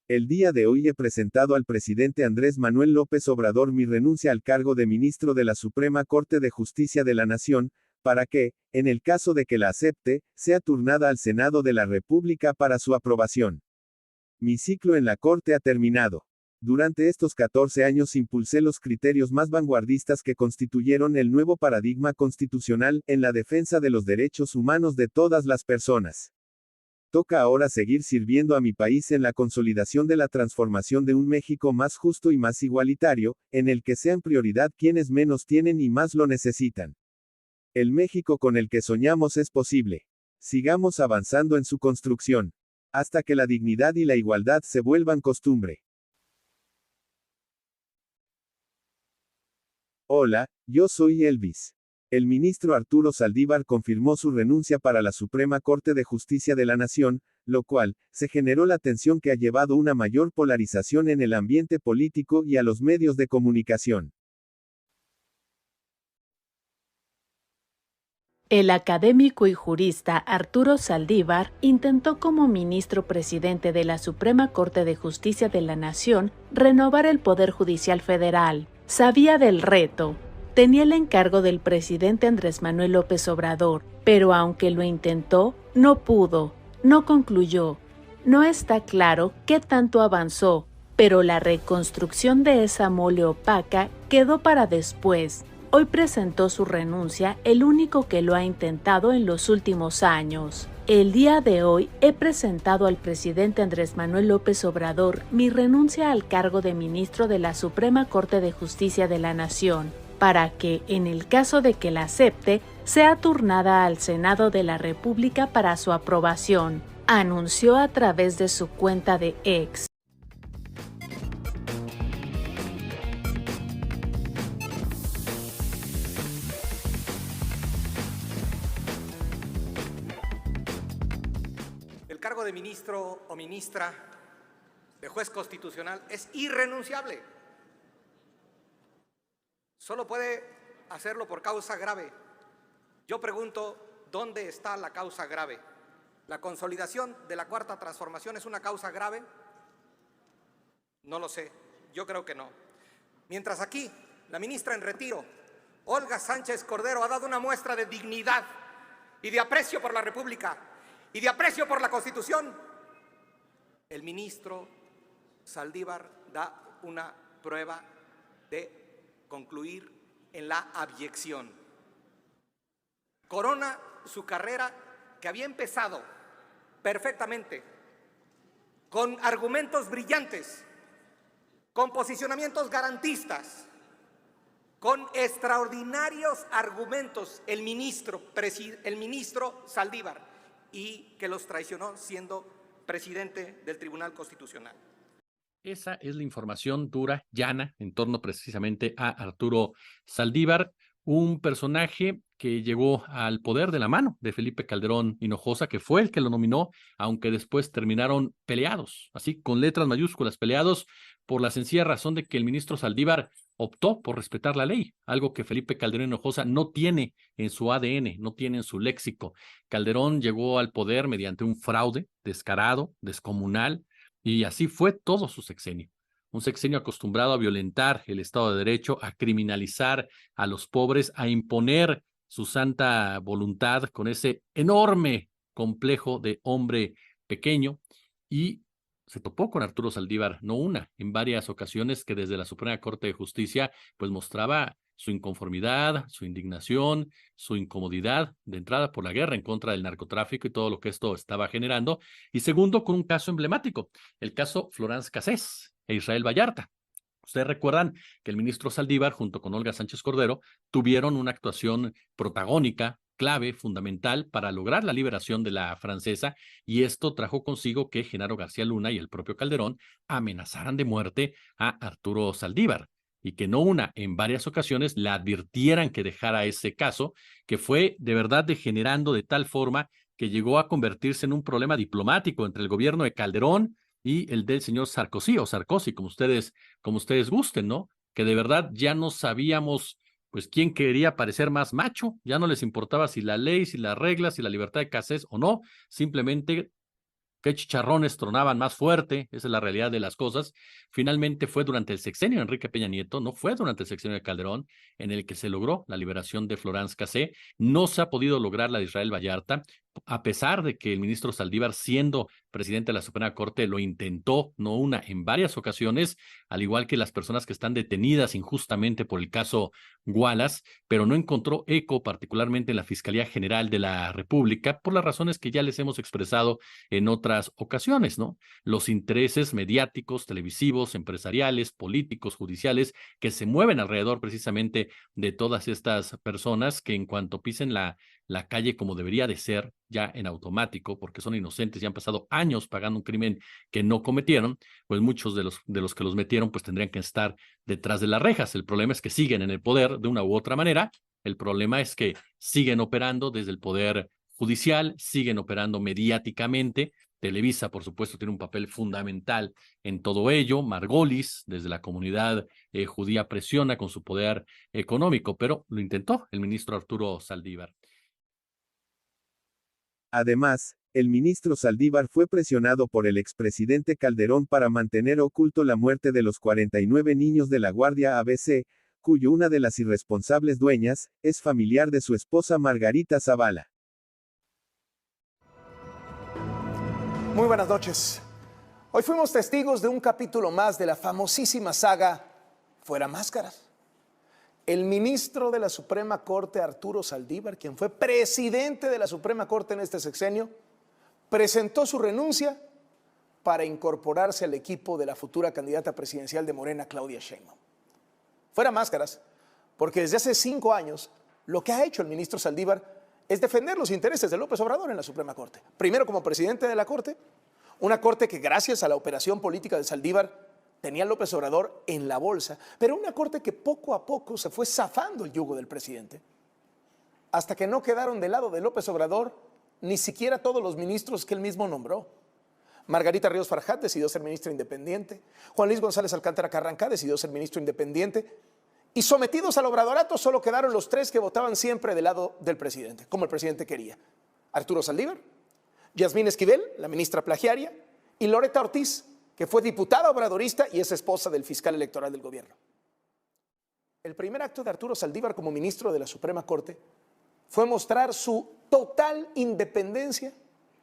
El día de hoy he presentado al presidente Andrés Manuel López Obrador mi renuncia al cargo de ministro de la Suprema Corte de Justicia de la Nación, para que, en el caso de que la acepte, sea turnada al Senado de la República para su aprobación. Mi ciclo en la Corte ha terminado. Durante estos 14 años impulsé los criterios más vanguardistas que constituyeron el nuevo paradigma constitucional en la defensa de los derechos humanos de todas las personas. Toca ahora seguir sirviendo a mi país en la consolidación de la transformación de un México más justo y más igualitario, en el que sean prioridad quienes menos tienen y más lo necesitan. El México con el que soñamos es posible. Sigamos avanzando en su construcción, hasta que la dignidad y la igualdad se vuelvan costumbre. Hola, yo soy Elvis. El ministro Arturo Saldívar confirmó su renuncia para la Suprema Corte de Justicia de la Nación, lo cual, se generó la tensión que ha llevado una mayor polarización en el ambiente político y a los medios de comunicación. El académico y jurista Arturo Saldívar intentó como ministro presidente de la Suprema Corte de Justicia de la Nación renovar el Poder Judicial Federal. Sabía del reto. Tenía el encargo del presidente Andrés Manuel López Obrador, pero aunque lo intentó, no pudo, no concluyó. No está claro qué tanto avanzó, pero la reconstrucción de esa mole opaca quedó para después. Hoy presentó su renuncia, el único que lo ha intentado en los últimos años. El día de hoy he presentado al presidente Andrés Manuel López Obrador mi renuncia al cargo de ministro de la Suprema Corte de Justicia de la Nación, para que, en el caso de que la acepte, sea turnada al Senado de la República para su aprobación, anunció a través de su cuenta de X. El cargo de ministro o ministra de juez constitucional es irrenunciable. Solo puede hacerlo por causa grave. Yo pregunto, ¿dónde está la causa grave? ¿La consolidación de la Cuarta Transformación es una causa grave? No lo sé, yo creo que no. Mientras aquí, la ministra en retiro, Olga Sánchez Cordero, ha dado una muestra de dignidad y de aprecio por la República y de aprecio por la Constitución, el ministro Saldívar da una prueba de concluir en la abyección. Corona su carrera que había empezado perfectamente, con argumentos brillantes, con posicionamientos garantistas, con extraordinarios argumentos el ministro Saldívar, y que los traicionó siendo presidente del Tribunal Constitucional. Esa es la información dura, llana, en torno precisamente a Arturo Saldívar, un personaje que llegó al poder de la mano de Felipe Calderón Hinojosa, que fue el que lo nominó, aunque después terminaron peleados, así con letras mayúsculas, peleados por la sencilla razón de que el ministro Saldívar optó por respetar la ley, algo que Felipe Calderón Hinojosa no tiene en su ADN, no tiene en su léxico. Calderón llegó al poder mediante un fraude descarado, descomunal, y así fue todo su sexenio. Un sexenio acostumbrado a violentar el Estado de Derecho, a criminalizar a los pobres, a imponer su santa voluntad con ese enorme complejo de hombre pequeño, y se topó con Arturo Saldívar, no una, en varias ocasiones, que desde la Suprema Corte de Justicia pues mostraba su inconformidad, su indignación, su incomodidad, de entrada por la guerra en contra del narcotráfico y todo lo que esto estaba generando, y segundo, con un caso emblemático, el caso Florence Cassés e Israel Vallarta. Ustedes recuerdan que el ministro Saldívar, junto con Olga Sánchez Cordero, tuvieron una actuación protagónica, clave, fundamental para lograr la liberación de la francesa, y esto trajo consigo que Genaro García Luna y el propio Calderón amenazaran de muerte a Arturo Saldívar, y que no una, en varias ocasiones le advirtieran que dejara ese caso, que fue de verdad degenerando de tal forma que llegó a convertirse en un problema diplomático entre el gobierno de Calderón y el del señor Sarkozy, o Sarkozy, como ustedes gusten, ¿no? Que de verdad ya no sabíamos, pues, quién quería parecer más macho, ya no les importaba si la ley, si las reglas, si la libertad de Cassés o no, simplemente qué chicharrones tronaban más fuerte, esa es la realidad de las cosas. Finalmente fue durante el sexenio de Enrique Peña Nieto, no fue durante el sexenio de Calderón, en el que se logró la liberación de Florence Cassé. No se ha podido lograr la de Israel Vallarta, a pesar de que el ministro Saldívar, siendo presidente de la Suprema Corte, lo intentó, no una, en varias ocasiones, al igual que las personas que están detenidas injustamente por el caso Wallace, pero no encontró eco, particularmente en la Fiscalía General de la República, por las razones que ya les hemos expresado en otras ocasiones, ¿no? Los intereses mediáticos, televisivos, empresariales, políticos, judiciales, que se mueven alrededor precisamente de todas estas personas que en cuanto pisen la calle como debería de ser, ya en automático, porque son inocentes y han pasado años pagando un crimen que no cometieron, pues muchos de los que los metieron pues tendrían que estar detrás de las rejas. El problema es que siguen en el poder de una u otra manera. El problema es que siguen operando desde el poder judicial, siguen operando mediáticamente. Televisa, por supuesto, tiene un papel fundamental en todo ello. Margolis, desde la comunidad judía, presiona con su poder económico, pero lo intentó el ministro Arturo Saldívar. Además, el ministro Saldívar fue presionado por el expresidente Calderón para mantener oculto la muerte de los 49 niños de la Guardia ABC, cuyo una de las irresponsables dueñas es familiar de su esposa Margarita Zavala. Muy buenas noches. Hoy fuimos testigos de un capítulo más de la famosísima saga Fuera Máscaras. El ministro de la Suprema Corte, Arturo Saldívar, quien fue presidente de la Suprema Corte en este sexenio, presentó su renuncia para incorporarse al equipo de la futura candidata presidencial de Morena, Claudia Sheinbaum. Fuera máscaras, porque desde hace 5 años lo que ha hecho el ministro Saldívar es defender los intereses de López Obrador en la Suprema Corte. Primero como presidente de la Corte, una Corte que gracias a la operación política de Saldívar tenía a López Obrador en la bolsa, pero una Corte que poco a poco se fue zafando el yugo del presidente, hasta que no quedaron del lado de López Obrador ni siquiera todos los ministros que él mismo nombró. Margarita Ríos Farjat decidió ser ministra independiente, Juan Luis González Alcántara Carranca decidió ser ministro independiente, y sometidos al obradorato solo quedaron los 3 que votaban siempre del lado del presidente, como el presidente quería: Arturo Saldívar, Yasmín Esquivel, la ministra plagiaria, y Loretta Ortiz, que fue diputada obradorista y es esposa del fiscal electoral del gobierno. El primer acto de Arturo Saldívar como ministro de la Suprema Corte fue mostrar su total independencia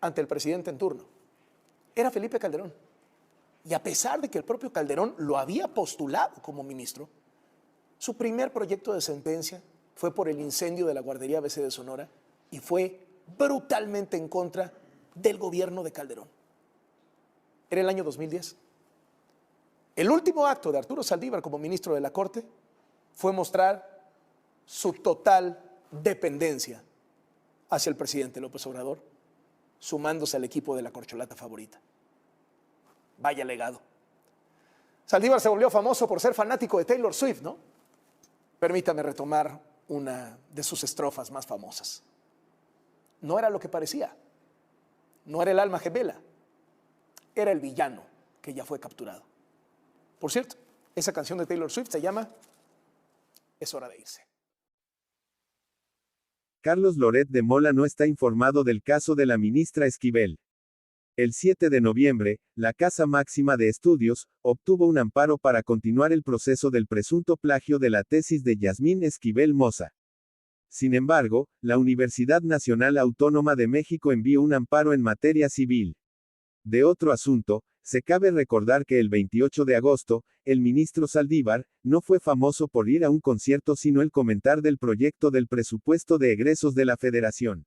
ante el presidente en turno. Era Felipe Calderón. Y a pesar de que el propio Calderón lo había postulado como ministro, su primer proyecto de sentencia fue por el incendio de la guardería ABC de Sonora y fue brutalmente en contra del gobierno de Calderón. Era el año 2010. El último acto de Arturo Saldívar como ministro de la Corte fue mostrar su total dependencia hacia el presidente López Obrador, sumándose al equipo de la corcholata favorita. Vaya legado. Saldívar se volvió famoso por ser fanático de Taylor Swift, ¿no? Permítame retomar una de sus estrofas más famosas. No era lo que parecía, no era el alma gemela, era el villano que ya fue capturado. Por cierto, esa canción de Taylor Swift se llama Es hora de irse. Carlos Loret de Mola no está informado del caso de la ministra Esquivel. El 7 de noviembre, la Casa Máxima de Estudios obtuvo un amparo para continuar el proceso del presunto plagio de la tesis de Yasmín Esquivel Moza. Sin embargo, la Universidad Nacional Autónoma de México envió un amparo en materia civil. De otro asunto, se cabe recordar que el 28 de agosto, el ministro Saldívar no fue famoso por ir a un concierto sino el comentar del proyecto del presupuesto de egresos de la Federación.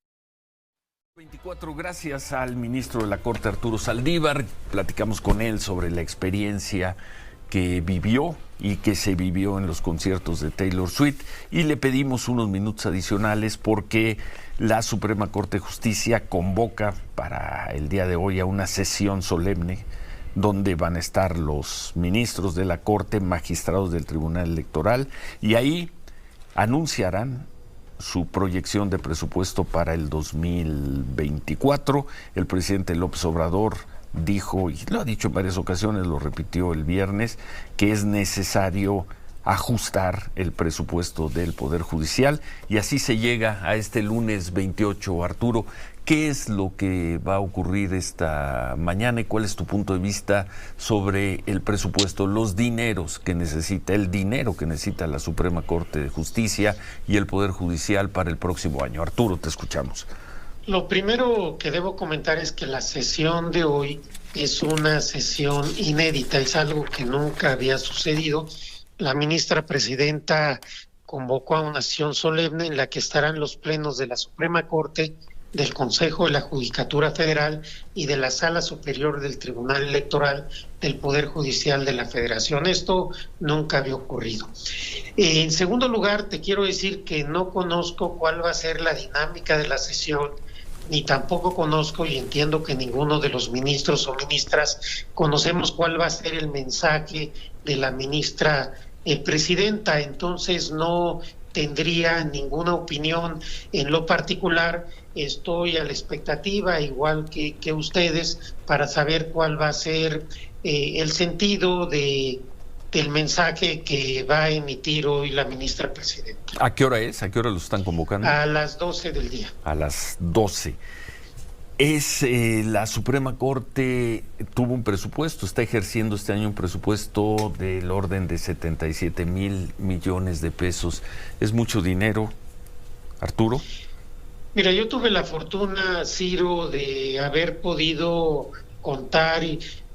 24, gracias al ministro de la Corte Arturo Saldívar. Platicamos con él sobre la experiencia que vivió y que se vivió en los conciertos de Taylor Swift, y le pedimos unos minutos adicionales porque la Suprema Corte de Justicia convoca para el día de hoy a una sesión solemne donde van a estar los ministros de la Corte, magistrados del Tribunal Electoral, y ahí anunciarán su proyección de presupuesto para el 2024. El presidente López Obrador dijo, y lo ha dicho en varias ocasiones, lo repitió el viernes, que es necesario ajustar el presupuesto del Poder Judicial, y así se llega a este lunes 28. Arturo, ¿qué es lo que va a ocurrir esta mañana y cuál es tu punto de vista sobre el presupuesto, los dineros que necesita, el dinero que necesita la Suprema Corte de Justicia y el Poder Judicial para el próximo año? Arturo, te escuchamos. Lo primero que debo comentar es que la sesión de hoy es una sesión inédita, es algo que nunca había sucedido. La ministra presidenta convocó a una sesión solemne en la que estarán los plenos de la Suprema Corte, del Consejo de la Judicatura Federal y de la Sala Superior del Tribunal Electoral del Poder Judicial de la Federación. Esto nunca había ocurrido. En segundo lugar, te quiero decir que no conozco cuál va a ser la dinámica de la sesión, ni tampoco conozco y entiendo que ninguno de los ministros o ministras conocemos cuál va a ser el mensaje de la ministra presidenta. Entonces no tendría ninguna opinión en lo particular. Estoy a la expectativa, igual que ustedes, para saber cuál va a ser el sentido del mensaje que va a emitir hoy la ministra presidenta. ¿A qué hora es? ¿A qué hora lo están convocando? A las 12 del día. A las 12. La Suprema Corte tuvo un presupuesto, está ejerciendo este año un presupuesto del orden de 77,000 millones de pesos. ¿Es mucho dinero, Arturo? Mira, yo tuve la fortuna, Ciro, de haber podido contar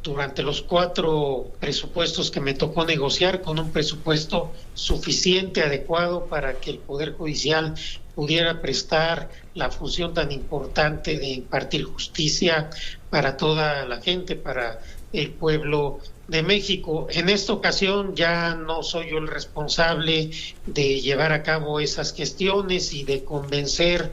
durante los 4 presupuestos que me tocó negociar con un presupuesto suficiente, adecuado para que el Poder Judicial pudiera prestar la función tan importante de impartir justicia para toda la gente, para el pueblo de México. En esta ocasión ya no soy yo el responsable de llevar a cabo esas gestiones y de convencer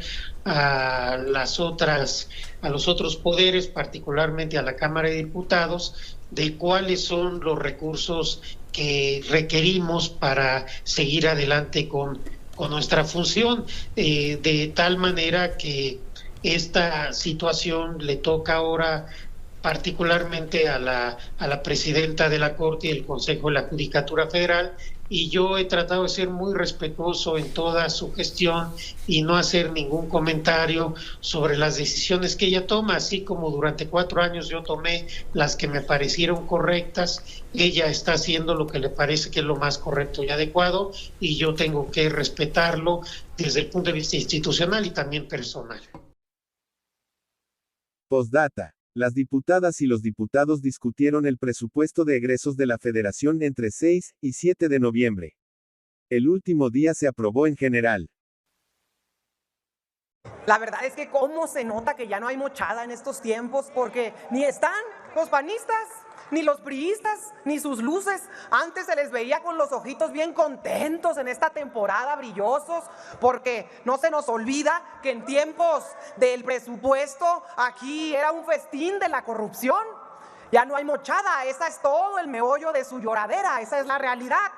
a los otros poderes, particularmente a la Cámara de Diputados, de cuáles son los recursos que requerimos para seguir adelante con nuestra función, de tal manera que esta situación le toca ahora particularmente a la presidenta de la Corte y el Consejo de la Judicatura Federal, y yo he tratado de ser muy respetuoso en toda su gestión y no hacer ningún comentario sobre las decisiones que ella toma, así como durante 4 años yo tomé las que me parecieron correctas. Ella está haciendo lo que le parece que es lo más correcto y adecuado, y yo tengo que respetarlo desde el punto de vista institucional y también personal. Postdata. Las diputadas y los diputados discutieron el presupuesto de egresos de la Federación entre 6 y 7 de noviembre. El último día se aprobó en general. La verdad es que cómo se nota que ya no hay mochada en estos tiempos, porque ni están los panistas, ni los priistas, ni sus luces. Antes se les veía con los ojitos bien contentos en esta temporada, brillosos, porque no se nos olvida que en tiempos del presupuesto aquí era un festín de la corrupción. Ya no hay mochada, esa es todo el meollo de su lloradera, esa es la realidad.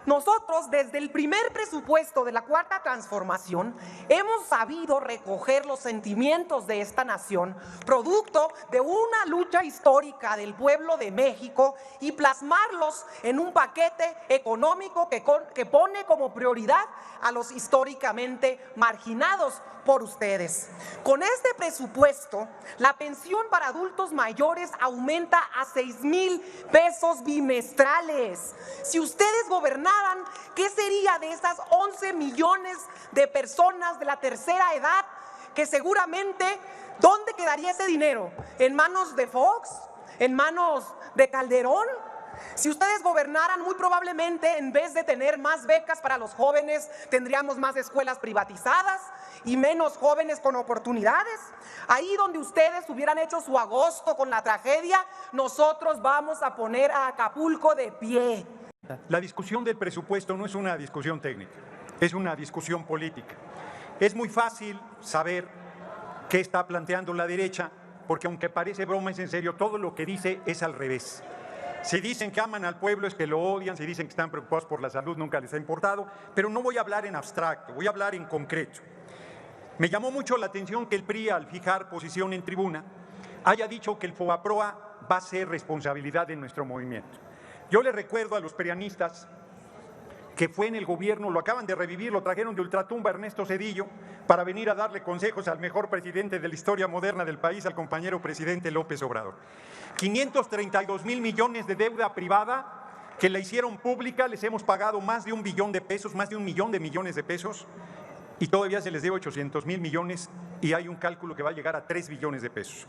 Nosotros, desde el primer presupuesto de la Cuarta Transformación, hemos sabido recoger los sentimientos de esta nación, producto de una lucha histórica del pueblo de México, y plasmarlos en un paquete económico que pone como prioridad a los históricamente marginados por ustedes. Con este presupuesto, la pensión para adultos mayores aumenta a 6,000 pesos bimestrales. Si ustedes gobernaran, ¿qué sería de esas 11 millones de personas de la tercera edad que seguramente, ¿dónde quedaría ese dinero? ¿En manos de Fox? ¿En manos de Calderón? Si ustedes gobernaran, muy probablemente, en vez de tener más becas para los jóvenes, tendríamos más escuelas privatizadas y menos jóvenes con oportunidades. Ahí donde ustedes hubieran hecho su agosto con la tragedia, nosotros vamos a poner a Acapulco de pie. La discusión del presupuesto no es una discusión técnica, es una discusión política. Es muy fácil saber qué está planteando la derecha, porque aunque parece broma, es en serio, todo lo que dice es al revés. Si dicen que aman al pueblo es que lo odian, si dicen que están preocupados por la salud nunca les ha importado, pero no voy a hablar en abstracto, voy a hablar en concreto. Me llamó mucho la atención que el PRI, al fijar posición en tribuna, haya dicho que el FOBAPROA va a ser responsabilidad de nuestro movimiento. Yo le recuerdo a los prianistas que fue en el gobierno, lo acaban de revivir, lo trajeron de ultratumba Ernesto Zedillo para venir a darle consejos al mejor presidente de la historia moderna del país, al compañero presidente López Obrador. 532,000 millones de deuda privada que la hicieron pública, les hemos pagado más de 1 billón de pesos, más de 1 millón de millones de pesos, y todavía se les debe 800,000 millones y hay un cálculo que va a llegar a 3 billones de pesos.